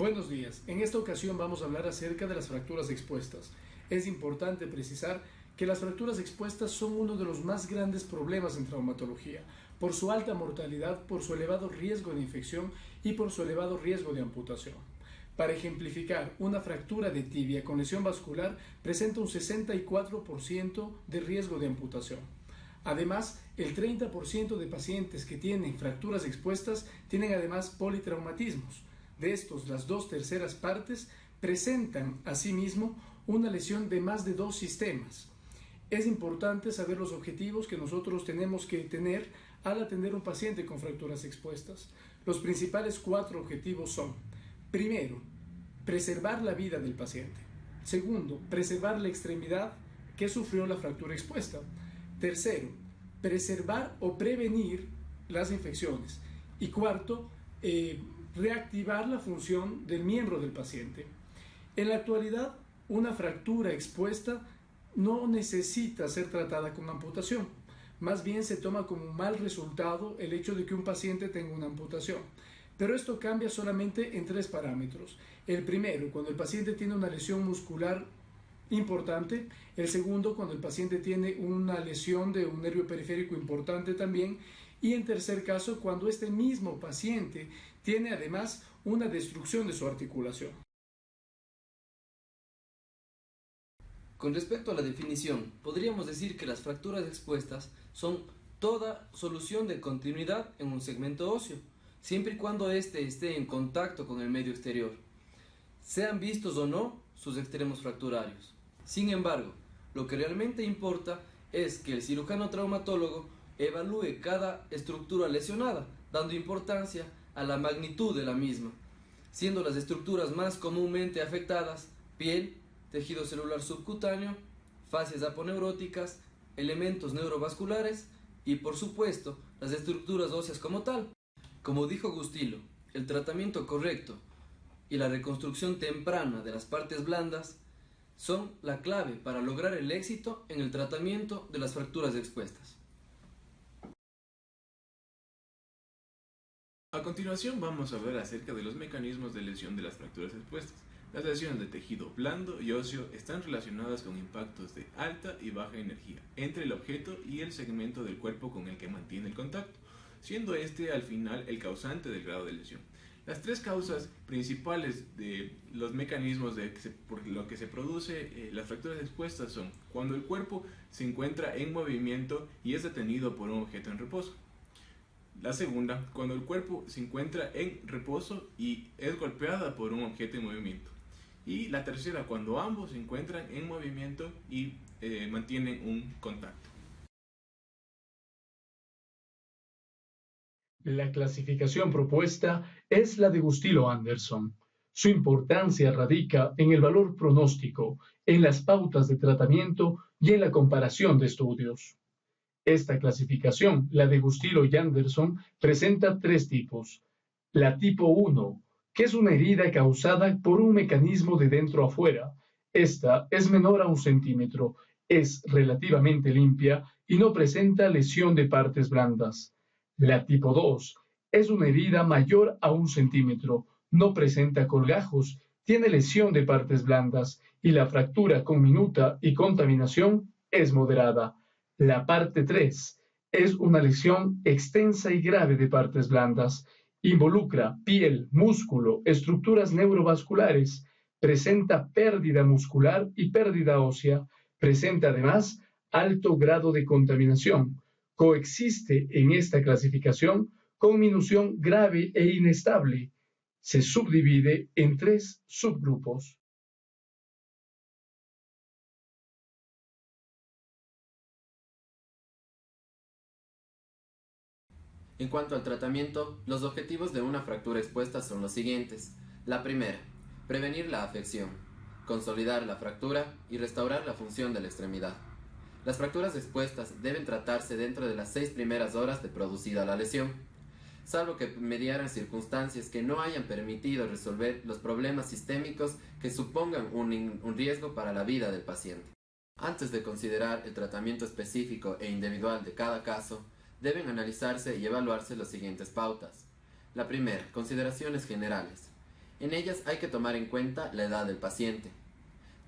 Buenos días, en esta ocasión vamos a hablar acerca de las fracturas expuestas. Es importante precisar que las fracturas expuestas son uno de los más grandes problemas en traumatología, por su alta mortalidad, por su elevado riesgo de infección y por su elevado riesgo de amputación. Para ejemplificar, una fractura de tibia con lesión vascular presenta un 64% de riesgo de amputación. Además, el 30% de pacientes que tienen fracturas expuestas tienen además politraumatismos. De estos, las 2/3 partes presentan asimismo una lesión de más de 2 sistemas. Es importante saber los objetivos que nosotros tenemos que tener al atender a un paciente con fracturas expuestas. Los principales 4 objetivos son: primero, preservar la vida del paciente. Segundo, preservar la extremidad que sufrió la fractura expuesta. Tercero, preservar o prevenir las infecciones. Y cuarto, reactivar la función del miembro del paciente. En la actualidad, una fractura expuesta no necesita ser tratada con amputación. Más bien se toma como un mal resultado el hecho de que un paciente tenga una amputación. Pero esto cambia solamente en 3 parámetros. El primero, cuando el paciente tiene una lesión muscular importante. El segundo, cuando el paciente tiene una lesión de un nervio periférico importante también. Y en tercer caso, cuando este mismo paciente tiene además una destrucción de su articulación. Con respecto a la definición, podríamos decir que las fracturas expuestas son toda solución de continuidad en un segmento óseo, siempre y cuando éste esté en contacto con el medio exterior, sean vistos o no sus extremos fracturarios. Sin embargo, lo que realmente importa es que el cirujano traumatólogo evalúe cada estructura lesionada, dando importancia a la magnitud de la misma, siendo las estructuras más comúnmente afectadas piel, tejido celular subcutáneo, fascias aponeuróticas, elementos neurovasculares y, por supuesto, las estructuras óseas como tal. Como dijo Gustilo, el tratamiento correcto y la reconstrucción temprana de las partes blandas son la clave para lograr el éxito en el tratamiento de las fracturas expuestas. A continuación vamos a hablar acerca de los mecanismos de lesión de las fracturas expuestas. Las lesiones de tejido blando y óseo están relacionadas con impactos de alta y baja energía entre el objeto y el segmento del cuerpo con el que mantiene el contacto, siendo este al final el causante del grado de lesión. Las 3 causas principales de los mecanismos por lo que se produce las fracturas expuestas son cuando el cuerpo se encuentra en movimiento y es detenido por un objeto en reposo. La segunda, cuando el cuerpo se encuentra en reposo y es golpeada por un objeto en movimiento. Y la tercera, cuando ambos se encuentran en movimiento y mantienen un contacto. La clasificación propuesta es la de Gustilo-Anderson. Su importancia radica en el valor pronóstico, en las pautas de tratamiento y en la comparación de estudios. Esta clasificación, la de Gustilo y Anderson, presenta 3 tipos. La tipo 1, que es una herida causada por un mecanismo de dentro a fuera. Esta es menor a 1 centímetro, es relativamente limpia y no presenta lesión de partes blandas. La tipo 2 es una herida mayor a 1 centímetro, no presenta colgajos, tiene lesión de partes blandas y la fractura con minuta y contaminación es moderada. La parte 3 es una lesión extensa y grave de partes blandas. Involucra piel, músculo, estructuras neurovasculares, presenta pérdida muscular y pérdida ósea, presenta además alto grado de contaminación. Coexiste en esta clasificación con minución grave e inestable. Se subdivide en 3 subgrupos. En cuanto al tratamiento, los objetivos de una fractura expuesta son los siguientes. La primera, prevenir la afección, consolidar la fractura y restaurar la función de la extremidad. Las fracturas expuestas deben tratarse dentro de las 6 primeras horas de producida la lesión, salvo que mediaran circunstancias que no hayan permitido resolver los problemas sistémicos que supongan un riesgo para la vida del paciente. Antes de considerar el tratamiento específico e individual de cada caso, deben analizarse y evaluarse las siguientes pautas. La primera, consideraciones generales. En ellas hay que tomar en cuenta la edad del paciente.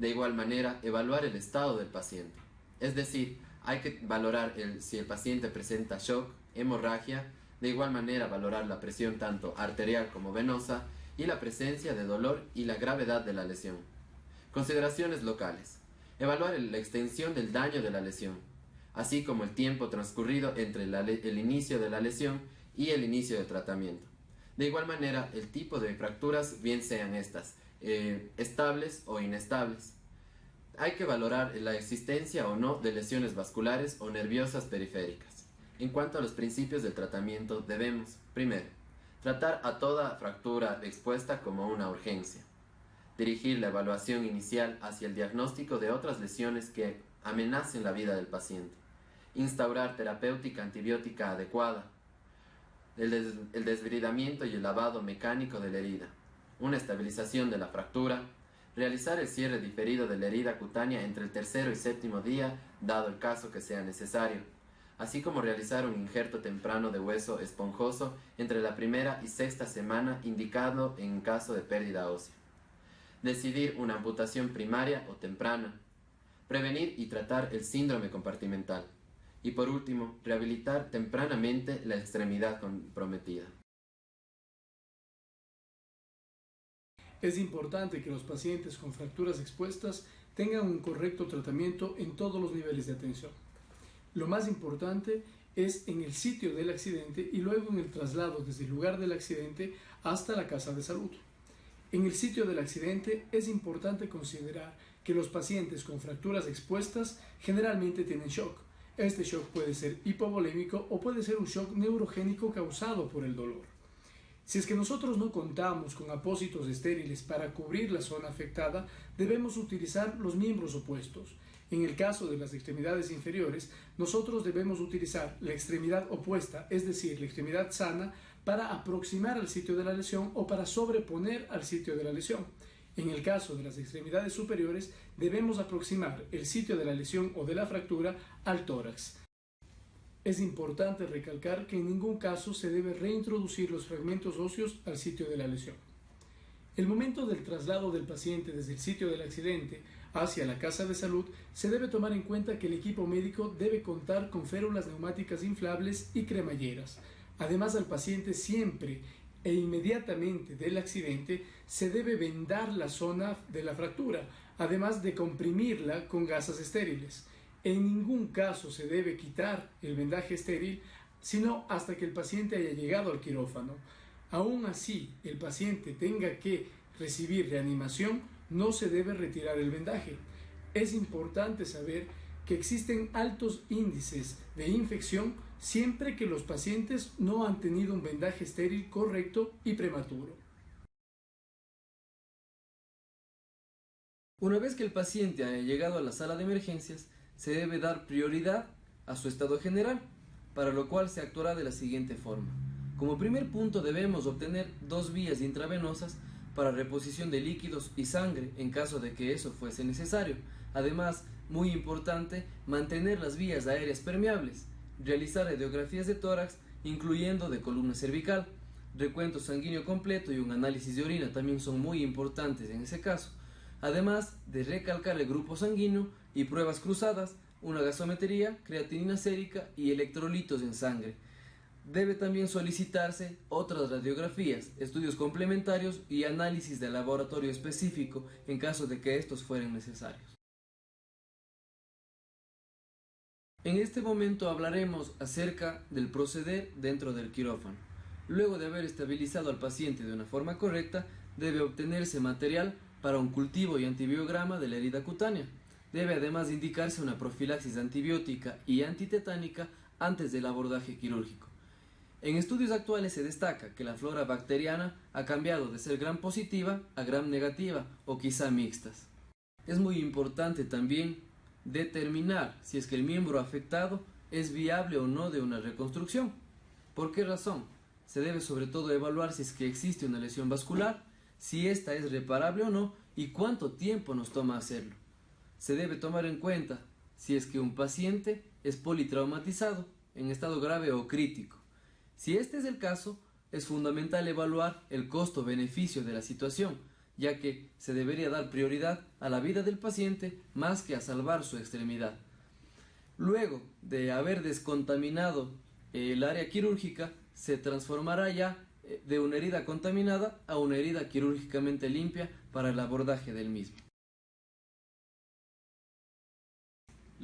De igual manera, evaluar el estado del paciente. Es decir, hay que valorar si el paciente presenta shock, hemorragia, de igual manera valorar la presión tanto arterial como venosa y la presencia de dolor y la gravedad de la lesión. Consideraciones locales. Evaluar la extensión del daño de la lesión, así como el tiempo transcurrido entre el inicio de la lesión y el inicio del tratamiento. De igual manera, el tipo de fracturas, bien sean estas estables o inestables. Hay que valorar la existencia o no de lesiones vasculares o nerviosas periféricas. En cuanto a los principios del tratamiento, debemos, primero, tratar a toda fractura expuesta como una urgencia. Dirigir la evaluación inicial hacia el diagnóstico de otras lesiones que amenacen la vida del paciente. Instaurar terapéutica antibiótica adecuada. El desbridamiento y el lavado mecánico de la herida. Una estabilización de la fractura. Realizar el cierre diferido de la herida cutánea entre el tercero y séptimo día, dado el caso que sea necesario, así como realizar un injerto temprano de hueso esponjoso entre la primera y sexta semana, indicado en caso de pérdida ósea. Decidir una amputación primaria o temprana. Prevenir y tratar el síndrome compartimental. Y por último, rehabilitar tempranamente la extremidad comprometida. Es importante que los pacientes con fracturas expuestas tengan un correcto tratamiento en todos los niveles de atención. Lo más importante es en el sitio del accidente y luego en el traslado desde el lugar del accidente hasta la casa de salud. En el sitio del accidente es importante considerar que los pacientes con fracturas expuestas generalmente tienen shock. Este shock puede ser hipovolémico o puede ser un shock neurogénico causado por el dolor. Si es que nosotros no contamos con apósitos estériles para cubrir la zona afectada, debemos utilizar los miembros opuestos. En el caso de las extremidades inferiores, nosotros debemos utilizar la extremidad opuesta, es decir, la extremidad sana, para aproximar al sitio de la lesión o para sobreponer al sitio de la lesión. En el caso de las extremidades superiores, debemos aproximar el sitio de la lesión o de la fractura al tórax. Es importante recalcar que en ningún caso se debe reintroducir los fragmentos óseos al sitio de la lesión. El momento del traslado del paciente desde el sitio del accidente hacia la casa de salud, se debe tomar en cuenta que el equipo médico debe contar con férulas neumáticas inflables y cremalleras. Además, al paciente siempre e inmediatamente del accidente se debe vendar la zona de la fractura, además de comprimirla con gasas estériles. En ningún caso se debe quitar el vendaje estéril, sino hasta que el paciente haya llegado al quirófano. Aún así, el paciente tenga que recibir reanimación, no se debe retirar el vendaje. Es importante saber que existen altos índices de infección siempre que los pacientes no han tenido un vendaje estéril correcto y prematuro. Una vez que el paciente haya llegado a la sala de emergencias, se debe dar prioridad a su estado general, para lo cual se actuará de la siguiente forma. Como primer punto debemos obtener 2 vías intravenosas para reposición de líquidos y sangre en caso de que eso fuese necesario. Además, muy importante, mantener las vías aéreas permeables, realizar radiografías de tórax, incluyendo de columna cervical, recuento sanguíneo completo y un análisis de orina también son muy importantes en ese caso. Además de recalcar el grupo sanguíneo y pruebas cruzadas, una gasometría, creatinina sérica y electrolitos en sangre. Debe también solicitarse otras radiografías, estudios complementarios y análisis de laboratorio específico en caso de que estos fueran necesarios. En este momento hablaremos acerca del proceder dentro del quirófano. Luego de haber estabilizado al paciente de una forma correcta, debe obtenerse material para un cultivo y antibiograma de la herida cutánea. Debe además indicarse una profilaxis antibiótica y antitetánica antes del abordaje quirúrgico. En estudios actuales se destaca que la flora bacteriana ha cambiado de ser gram positiva a gram negativa o quizá mixtas. Es muy importante también determinar si es que el miembro afectado es viable o no de una reconstrucción. ¿Por qué razón? Se debe sobre todo evaluar si es que existe una lesión vascular, si esta es reparable o no y cuánto tiempo nos toma hacerlo. Se debe tomar en cuenta si es que un paciente es politraumatizado en estado grave o crítico. Si este es el caso, es fundamental evaluar el costo-beneficio de la situación, ya que se debería dar prioridad a la vida del paciente más que a salvar su extremidad. Luego de haber descontaminado el área quirúrgica, se transformará ya de una herida contaminada a una herida quirúrgicamente limpia para el abordaje del mismo.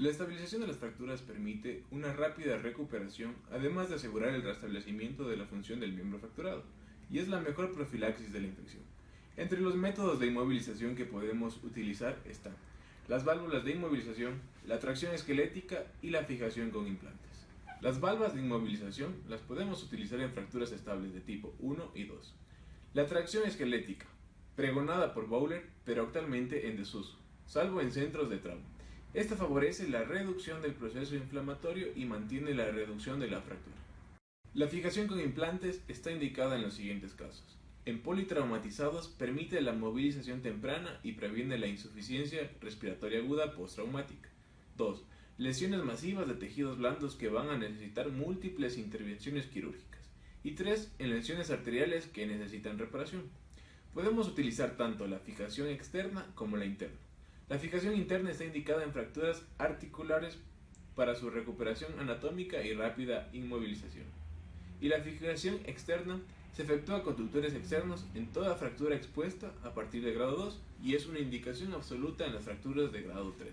La estabilización de las fracturas permite una rápida recuperación, además de asegurar el restablecimiento de la función del miembro fracturado, y es la mejor profilaxis de la infección. Entre los métodos de inmovilización que podemos utilizar están las válvulas de inmovilización, la tracción esquelética y la fijación con implantes. Las válvulas de inmovilización las podemos utilizar en fracturas estables de tipo 1 y 2. La tracción esquelética, pregonada por Bowler, pero actualmente en desuso, salvo en centros de trauma. Esta favorece la reducción del proceso inflamatorio y mantiene la reducción de la fractura. La fijación con implantes está indicada en los siguientes casos. En politraumatizados permite la movilización temprana y previene la insuficiencia respiratoria aguda postraumática. 2. Lesiones masivas de tejidos blandos que van a necesitar múltiples intervenciones quirúrgicas. Y 3. En lesiones arteriales que necesitan reparación. Podemos utilizar tanto la fijación externa como la interna. La fijación interna está indicada en fracturas articulares para su recuperación anatómica y rápida inmovilización. Y la fijación externa se efectúa con tutores externos en toda fractura expuesta a partir de grado 2 y es una indicación absoluta en las fracturas de grado 3.